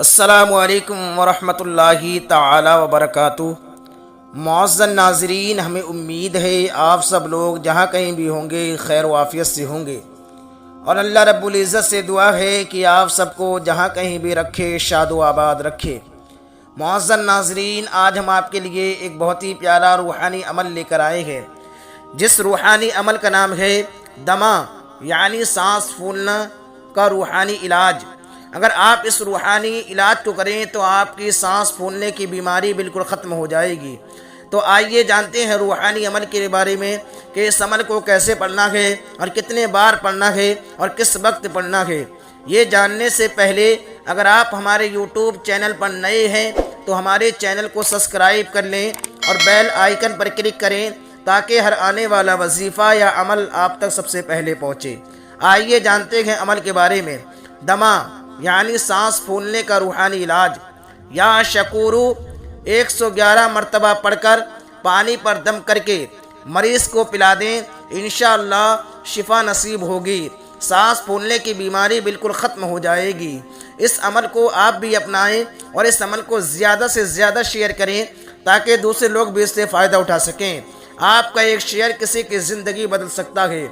السلام علیکم ورحمۃ اللہ تعالی وبرکاتہ۔ معزز ناظرین، ہمیں امید ہے آپ سب لوگ جہاں کہیں بھی ہوں گے خیر و عافیت سے ہوں گے، اور اللہ رب العزت سے دعا ہے کہ آپ سب کو جہاں کہیں بھی رکھے، شاد و آباد رکھے۔ معزز ناظرین، آج ہم آپ کے لیے ایک بہت ہی پیارا روحانی عمل لے کر آئے ہیں، جس روحانی عمل کا نام ہے دمہ، یعنی سانس پھولنا کا روحانی علاج۔ اگر آپ اس روحانی علاج کو کریں تو آپ کی سانس پھولنے کی بیماری بالکل ختم ہو جائے گی۔ تو آئیے جانتے ہیں روحانی عمل کے بارے میں کہ اس عمل کو کیسے پڑھنا ہے اور کتنے بار پڑھنا ہے اور کس وقت پڑھنا ہے۔ یہ جاننے سے پہلے اگر آپ ہمارے یوٹیوب چینل پر نئے ہیں تو ہمارے چینل کو سبسکرائب کر لیں اور بیل آئیکن پر کلک کریں تاکہ ہر آنے والا وظیفہ یا عمل آپ تک سب سے پہلے پہنچے۔ آئیے جانتے ہیں عمل کے بارے میں۔ دمہ یعنی سانس پھولنے کا روحانی علاج۔ یا شکورو 111 مرتبہ پڑھ کر پانی پر دم کر کے مریض کو پلا دیں، انشاءاللہ شفا نصیب ہوگی، سانس پھولنے کی بیماری بالکل ختم ہو جائے گی۔ اس عمل کو آپ بھی اپنائیں اور اس عمل کو زیادہ سے زیادہ شیئر کریں تاکہ دوسرے لوگ بھی اس سے فائدہ اٹھا سکیں۔ آپ کا ایک شیئر کسی کی زندگی بدل سکتا ہے۔